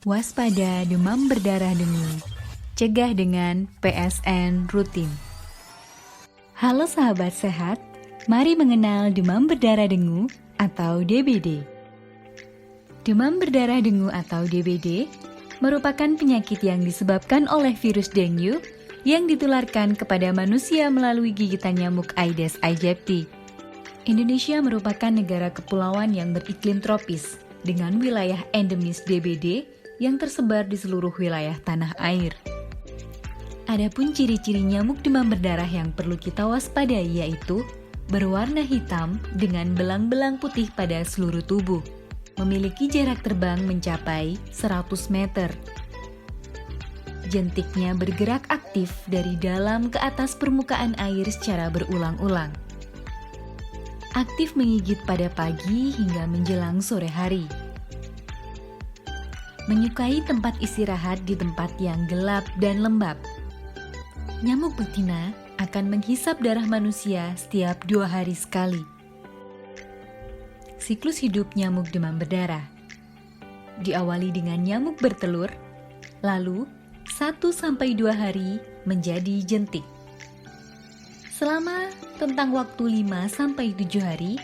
Waspada demam berdarah dengue. Cegah dengan PSN rutin. Halo sahabat sehat, mari mengenal demam berdarah dengue atau DBD. Demam berdarah dengue atau DBD merupakan penyakit yang disebabkan oleh virus dengue yang ditularkan kepada manusia melalui gigitan nyamuk Aedes aegypti. Indonesia merupakan negara kepulauan yang beriklim tropis dengan wilayah endemis DBD yang tersebar di seluruh wilayah tanah air. Adapun ciri-ciri nyamuk demam berdarah yang perlu kita waspadai yaitu berwarna hitam dengan belang-belang putih pada seluruh tubuh, memiliki jarak terbang mencapai 100 meter. Jentiknya bergerak aktif dari dalam ke atas permukaan air secara berulang-ulang. Aktif menggigit pada pagi hingga menjelang sore hari. Menyukai tempat istirahat di tempat yang gelap dan lembab. Nyamuk betina akan menghisap darah manusia setiap 2 hari sekali. Siklus hidup nyamuk demam berdarah diawali dengan nyamuk bertelur, lalu 1-2 hari menjadi jentik. Selama tentang waktu 5-7 hari,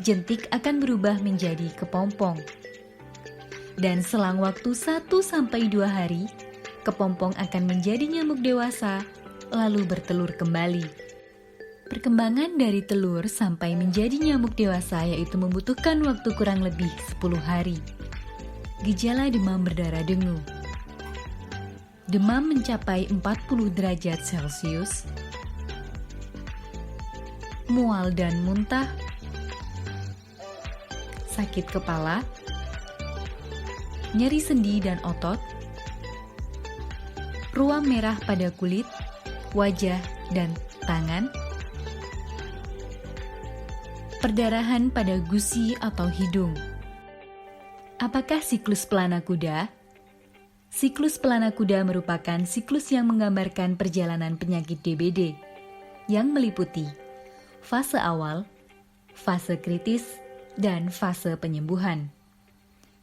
jentik akan berubah menjadi kepompong. Dan selang waktu 1-2 hari, kepompong akan menjadi nyamuk dewasa, lalu bertelur kembali. Perkembangan dari telur sampai menjadi nyamuk dewasa yaitu membutuhkan waktu kurang lebih 10 hari. Gejala demam berdarah dengue. Demam mencapai 40 derajat Celcius, mual dan muntah, sakit kepala, nyeri sendi dan otot, ruam merah pada kulit, wajah, dan tangan, perdarahan pada gusi atau hidung. Apakah siklus pelana kuda? Siklus pelana kuda merupakan siklus yang menggambarkan perjalanan penyakit DBD yang meliputi fase awal, fase kritis, dan fase penyembuhan.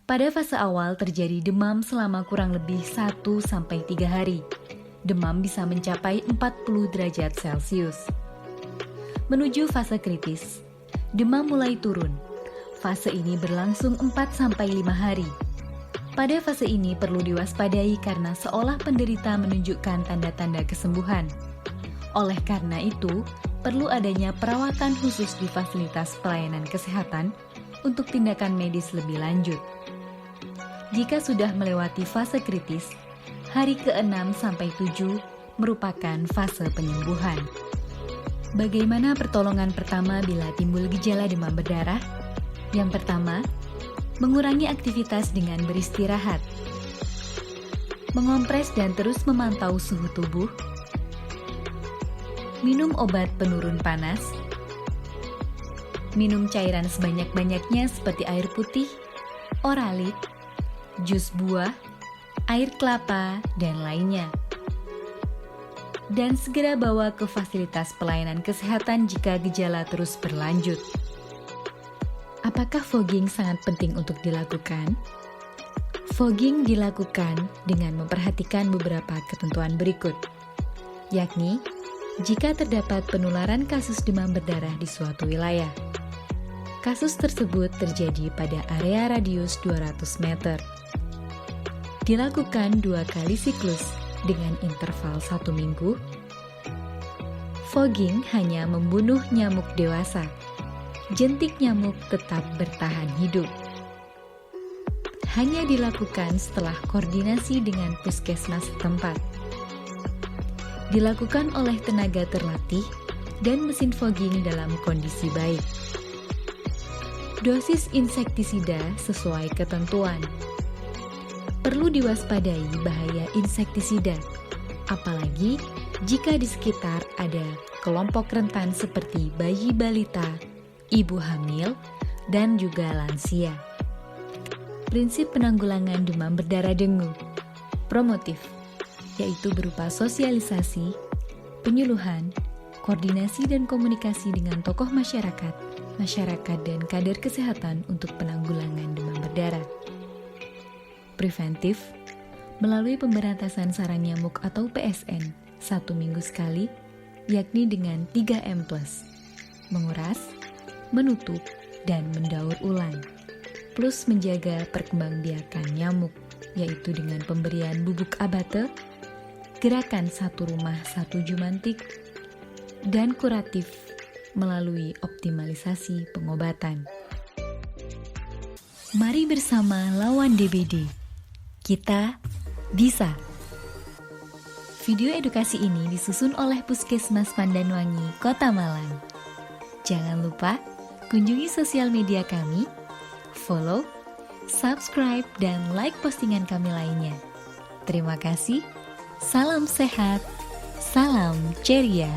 Pada fase awal terjadi demam selama kurang lebih 1-3 hari. Demam bisa mencapai 40 derajat Celcius. Menuju fase kritis, demam mulai turun. Fase ini berlangsung 4-5 hari. Pada fase ini perlu diwaspadai karena seolah penderita menunjukkan tanda-tanda kesembuhan. Oleh karena itu, perlu adanya perawatan khusus di fasilitas pelayanan kesehatan untuk tindakan medis lebih lanjut. Jika sudah melewati fase kritis, hari ke-6-7 merupakan fase penyembuhan. Bagaimana pertolongan pertama bila timbul gejala demam berdarah? Yang pertama, mengurangi aktivitas dengan beristirahat. Mengompres dan terus memantau suhu tubuh. Minum obat penurun panas. Minum cairan sebanyak-banyaknya seperti air putih, oralit, jus buah, air kelapa, dan lainnya. Dan segera bawa ke fasilitas pelayanan kesehatan jika gejala terus berlanjut. Apakah fogging sangat penting untuk dilakukan? Fogging dilakukan dengan memperhatikan beberapa ketentuan berikut, yakni jika terdapat penularan kasus demam berdarah di suatu wilayah. Kasus tersebut terjadi pada area radius 200 meter. Dilakukan 2 kali siklus dengan interval 1 minggu. Fogging hanya membunuh nyamuk dewasa. Jentik nyamuk tetap bertahan hidup. Hanya dilakukan setelah koordinasi dengan puskesmas setempat. Dilakukan oleh tenaga terlatih dan mesin fogging dalam kondisi baik. Dosis insektisida sesuai ketentuan. Perlu diwaspadai bahaya insektisida, apalagi jika di sekitar ada kelompok rentan seperti bayi balita, ibu hamil, dan juga lansia. Prinsip penanggulangan demam berdarah dengue. Promotif, yaitu berupa sosialisasi, penyuluhan, koordinasi dan komunikasi dengan tokoh masyarakat, dan kader kesehatan untuk penanggulangan demam berdarah. Preventif, melalui pemberantasan sarang nyamuk atau PSN 1 minggu sekali, yakni dengan 3M+, menguras, menutup, dan mendaur ulang, plus menjaga perkembangbiakan nyamuk, yaitu dengan pemberian bubuk abate, gerakan satu rumah satu jumantik, dan kuratif melalui optimalisasi pengobatan. Mari bersama lawan DBD. Kita bisa. Video edukasi ini disusun oleh Puskesmas Pandanwangi, Kota Malang. Jangan lupa kunjungi sosial media kami, follow, subscribe, dan like postingan kami lainnya. Terima kasih. Salam sehat, salam ceria.